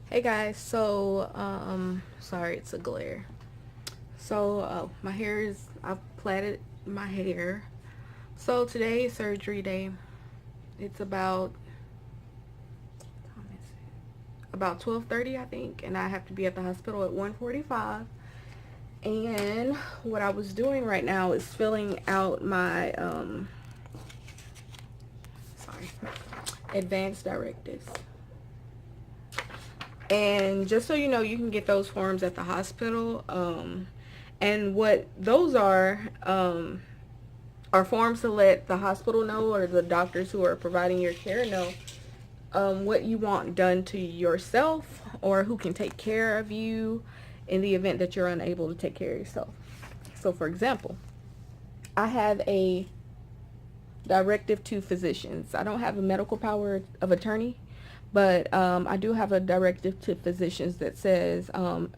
Hey guys, so sorry it's a glare. So my hair is I've plaited my hair. So today is surgery day. It's about 12:30 I think, and I have to be at the hospital at 1:45. And what I was doing right now is filling out my sorry, advanced directives. And just so you know, you can get those forms at the hospital. And what those are forms to let the hospital know or the doctors who are providing your care know what you want done to yourself or who can take care of you in the event that you're unable to take care of yourself. So, for example, I have a directive to physicians. I don't have a medical power of attorney, but I do have a directive to physicians that says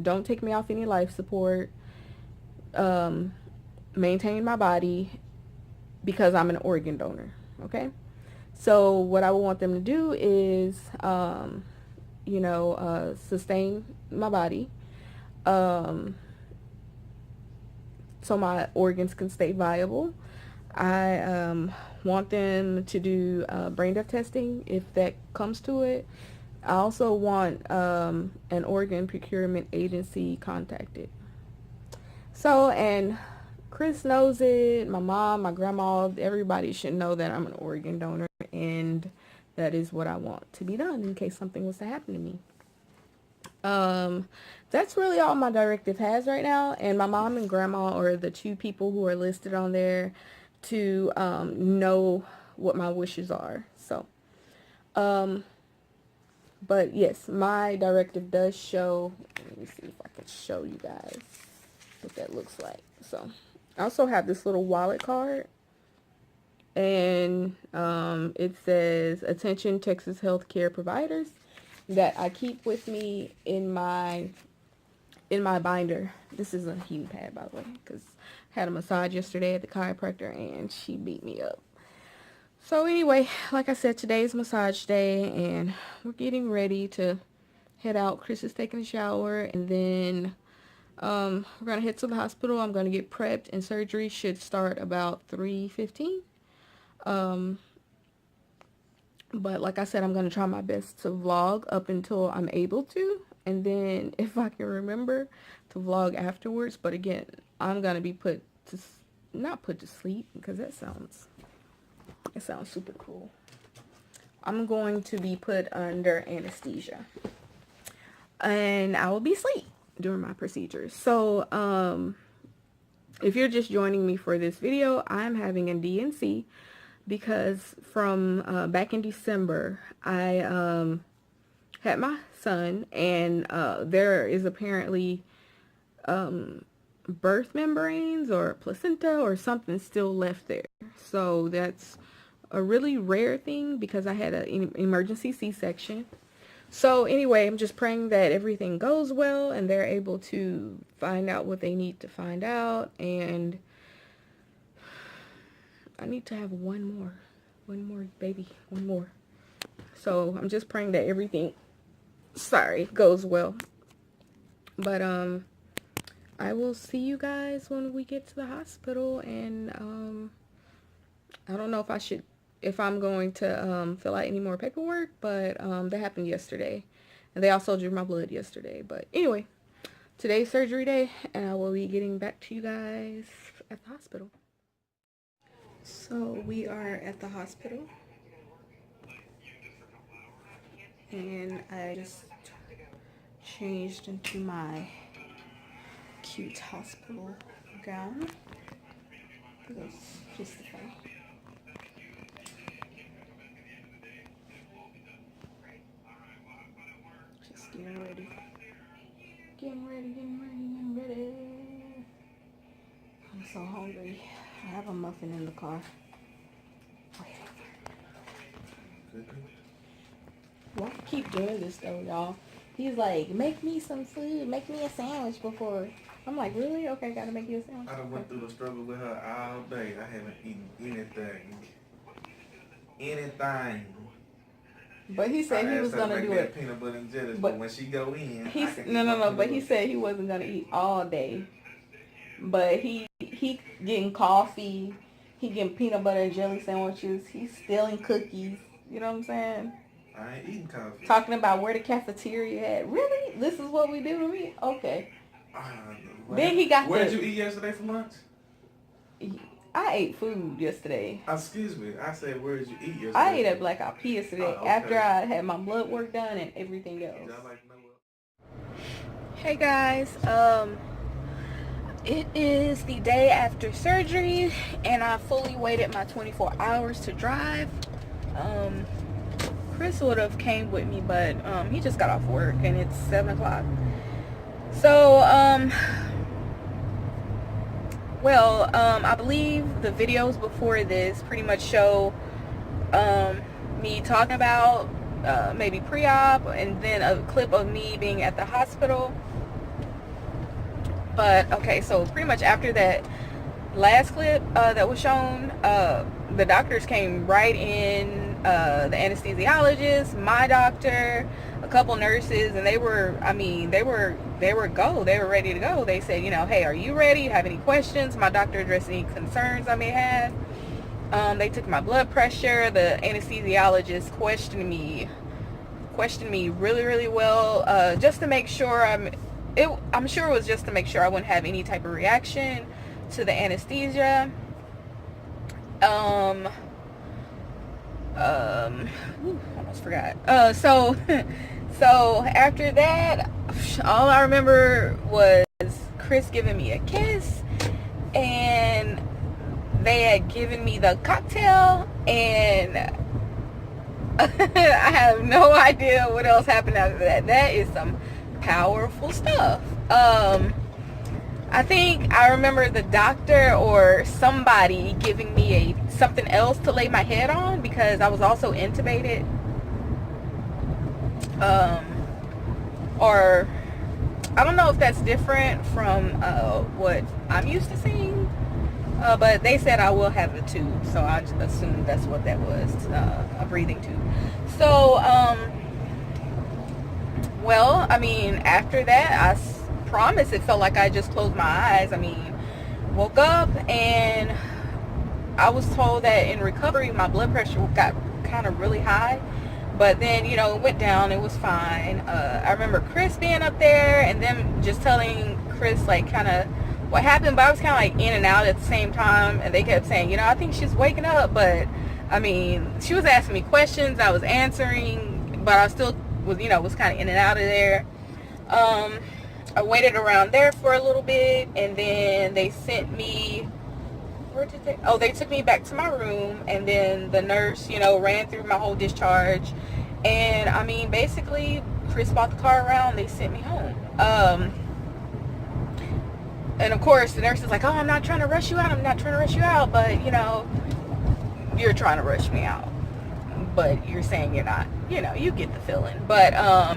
don't take me off any life support, um, maintain my body because I'm an organ donor. Okay? So what I would want them to do is, sustain my body, um, so my organs can stay viable. I want them to do brain death testing if that comes to it. I also want an organ procurement agency contacted. So, and Chris knows it, my mom, my grandma, everybody should know that I'm an organ donor, and that is what I want to be done in case something was to happen to me. Um, that's really all my directive has right now, and my mom and grandma are the two people who are listed on there to know what my wishes are. So, um, but yes, my directive does show. Let me see if I can show you guys what that looks like. So, I also have this little wallet card, and it says "Attention Texas Healthcare Providers" that I keep with me in my binder. This is a heating pad, by the way, because I had a massage yesterday at the chiropractor and she beat me up. So anyway, like I said, today's massage day and we're getting ready to head out. Chris is taking a shower and then we're going to head to the hospital. I'm going to get prepped and surgery should start about 3:15. Um, but like I said, I'm going to try my best to vlog up until I'm able to. And then if I can remember to vlog afterwards. But again, I'm going to be not put to sleep because it sounds super cool. I'm going to be put under anesthesia. And I will be asleep during my procedures. So, if you're just joining me for this video, I'm having a DNC because from back in December, I had my son, and there is apparently birth membranes or placenta or something still left there. So that's a really rare thing because I had an emergency C-section. So anyway, I'm just praying that everything goes well and they're able to find out what they need to find out. And I need to have one more baby, one more. So I'm just praying that everything, goes well. But I will see you guys when we get to the hospital. And I don't know if I'm going to fill out any more paperwork, but that happened yesterday. And they also drew my blood yesterday. But anyway, today's surgery day, and I will be getting back to you guys at the hospital. So we are at the hospital, and I just changed into my cute hospital gown. That's just the fun. Just getting ready. Getting ready, getting ready, getting ready. I'm so hungry. I have a muffin in the car. Why keep doing this though, y'all? He's like, make me some food, make me a sandwich before. I'm like, really? Okay, gotta make you a sandwich. I done went through the struggle with her all day. I haven't eaten anything. Anything. But he said he was gonna do it. Peanut butter and jelly, But but when she go in, no. But he said he wasn't gonna eat all day. But he getting coffee. He getting peanut butter and jelly sandwiches. He's stealing cookies. You know what I'm saying? I ain't eating coffee. Talking about where the cafeteria at. Really? This is what we do to me? Okay. Then he got Where did you eat yesterday for lunch? I ate food yesterday. Excuse me. I said, where did you eat yesterday? I ate at Black Eyed Peas yesterday Okay. after I had my blood work done and everything else. Hey guys, it is the day after surgery and I fully waited my 24 hours to drive. Chris would have came with me, but he just got off work and it's 7 o'clock. So, I believe the videos before this pretty much show me talking about maybe pre-op and then a clip of me being at the hospital. But okay, so pretty much after that last clip that was shown, the doctors came right in, the anesthesiologist, my doctor, a couple nurses, and they were ready to go. They said, hey, are you ready? You have any questions? My doctor addressed any concerns I may have. They took my blood pressure. The anesthesiologist questioned me really, really well, just to make sure I'm sure it was just to make sure I wouldn't have any type of reaction to the anesthesia. Almost forgot. So after that, all I remember was Chris giving me a kiss, and they had given me the cocktail, and I have no idea what else happened after that. That is some powerful stuff. I think I remember the doctor or somebody giving me something else to lay my head on because I was also intubated. Or I don't know if that's different from what I'm used to seeing. But they said I will have a tube, so I just assumed that's what that was, a breathing tube. So, after that, I promise it felt like I just closed my eyes. Woke up and I was told that in recovery my blood pressure got kind of really high, but then it went down. It was fine. I remember Chris being up there and them just telling Chris kind of what happened, but I was kind of in and out at the same time, and they kept saying, I think she's waking up, but she was asking me questions, I was answering, but I still was was kind of in and out of there. I waited around there for a little bit, and then they sent me, they took me back to my room, and then the nurse, ran through my whole discharge, and basically, Chris bought the car around, they sent me home. And of course, the nurse is like, oh, I'm not trying to rush you out, but, you're trying to rush me out. But you're saying you're not, you get the feeling. But,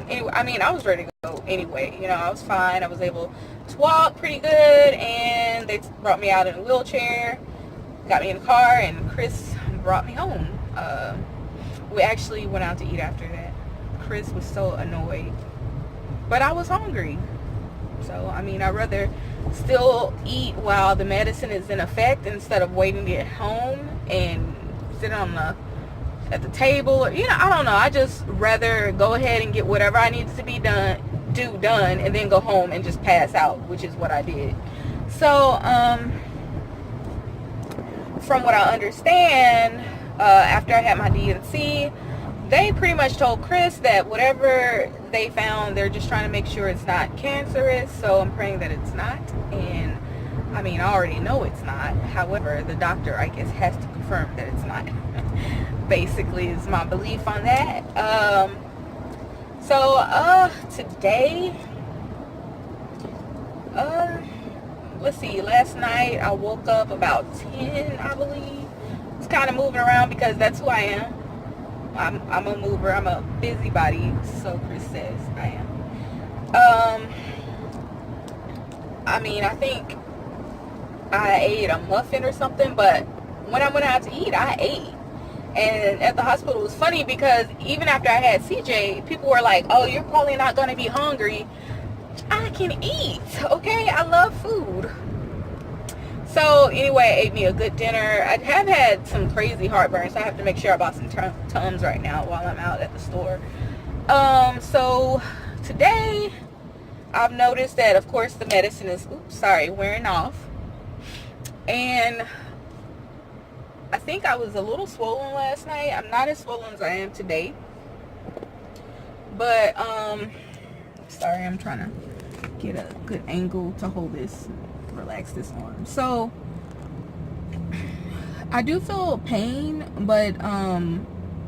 anyway, I was ready to go anyway. I was fine. I was able to walk pretty good, and they brought me out in a wheelchair, got me in the car, and Chris brought me home. We actually went out to eat after that. Chris was so annoyed. But I was hungry. So, I'd rather still eat while the medicine is in effect instead of waiting to get home and sit at the table. I don't know. I just rather go ahead and get whatever I need to be done, and then go home and just pass out, which is what I did. So, from what I understand, after I had my DNC, they pretty much told Chris that whatever they found, they're just trying to make sure it's not cancerous. So I'm praying that it's not. And I already know it's not. However, the doctor, I guess, has to confirm that it's not. Basically, is my belief on that. Today, let's see, last night I woke up about 10, I believe. I was kind of moving around because that's who I am. I'm a mover. I'm a busybody, so Chris says I am. I think I ate a muffin or something, but when I went out to eat, I ate. And at the hospital, it was funny because even after I had CJ, people were like, oh, you're probably not going to be hungry. I can eat, okay? I love food. So anyway, I ate me a good dinner. I have had some crazy heartburn, so I have to make sure I bought some Tums right now while I'm out at the store. So today I've noticed that, of course, the medicine is, wearing off. And I think I was a little swollen last night. I'm not as swollen as I am today. But, sorry, I'm trying to get a good angle to hold this, relax this arm. So, I do feel pain, but,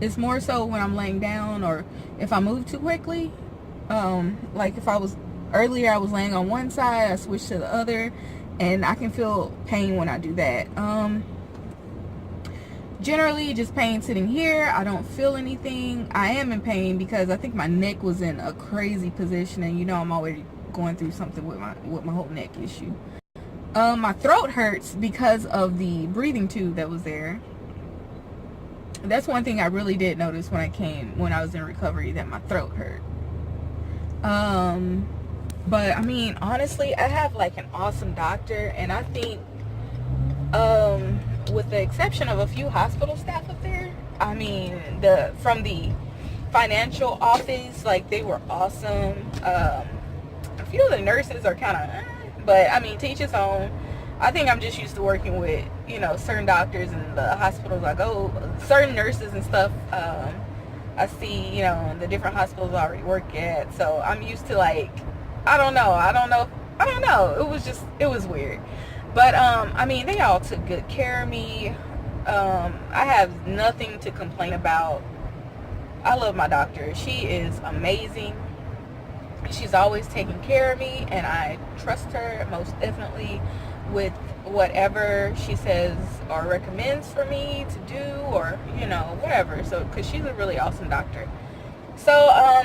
it's more so when I'm laying down or if I move too quickly. Like if earlier I was laying on one side, I switched to the other, and I can feel pain when I do that. Generally just pain sitting here. I don't feel anything. I am in pain because I think my neck was in a crazy position, and you know I'm already going through something with my whole neck issue. My throat hurts because of the breathing tube that was there. That's one thing I really did notice when I was in recovery, that my throat hurt. But I mean, honestly, I have like an awesome doctor, and I think with the exception of a few hospital staff up there, I mean, from the financial office, like, they were awesome. A few of the nurses are kind of, but I mean, to each his own. I think I'm just used to working with, you know, certain doctors and the hospitals I go, certain nurses and stuff. I see, you know, the different hospitals I already work at, so I'm used to, like, I don't know. It was weird. But, I mean, they all took good care of me. I have nothing to complain about. I love my doctor. She is amazing. She's always taking care of me, and I trust her most definitely with whatever she says or recommends for me to do, or, you know, whatever. So, because she's a really awesome doctor. So,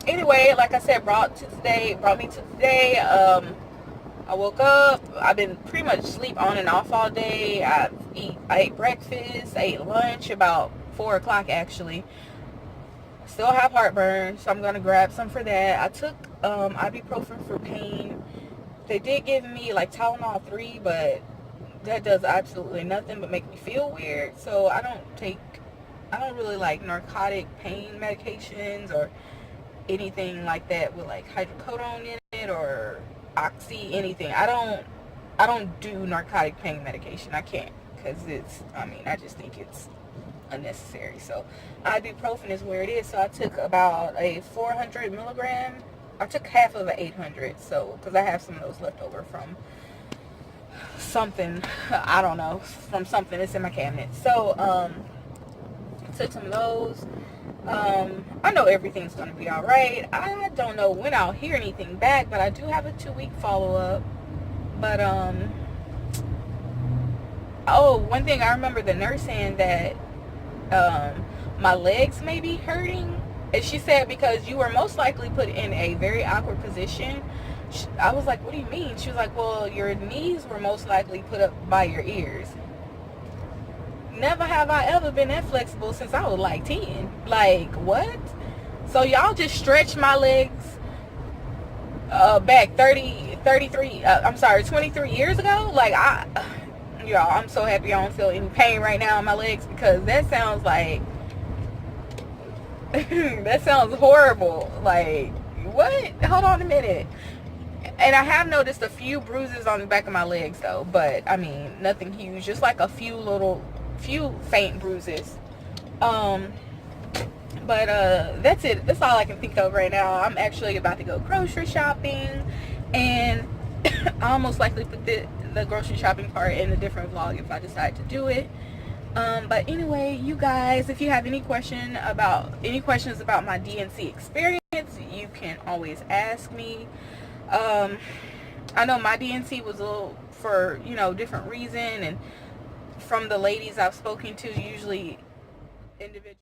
anyway, like I said, brought me to today. I woke up. I've been pretty much sleep on and off all day. I ate breakfast. I ate lunch about 4 o'clock actually. Still have heartburn, so I'm gonna grab some for that. I took ibuprofen for pain. They did give me like Tylenol 3, but that does absolutely nothing but make me feel weird. So I don't really like narcotic pain medications or anything like that with like hydrocodone in it or oxy, anything. I don't do narcotic pain medication. I can't, because I just think it's unnecessary. So ibuprofen is where it is. So I took about a 400 milligram. I took half of a 800, so, because I have some of those left over from something, I don't know, from something that's in my cabinet. So I took some of those. I know everything's going to be all right. I don't know when I'll hear anything back, but I do have a 2-week follow-up. But, one thing I remember the nurse saying that, my legs may be hurting. And she said, because you were most likely put in a very awkward position. I was like, what do you mean? She was like, well, your knees were most likely put up by your ears. Never have I ever been that flexible since I was like 10. Like, what? So y'all just stretched my legs back 23 years ago? Like, y'all, I'm so happy I don't feel any pain right now in my legs, because that sounds like, that sounds horrible. Like, what? Hold on a minute. And I have noticed a few bruises on the back of my legs though, but I mean, nothing huge, just like a few faint bruises. But that's it. That's all I can think of right now. I'm actually about to go grocery shopping, and I almost likely put the grocery shopping part in a different vlog if I decide to do it. But anyway, you guys, if you have any questions about my DNC experience, you can always ask me. I know my DNC was a little, for, you know, different reason, and from the ladies I've spoken to, usually individual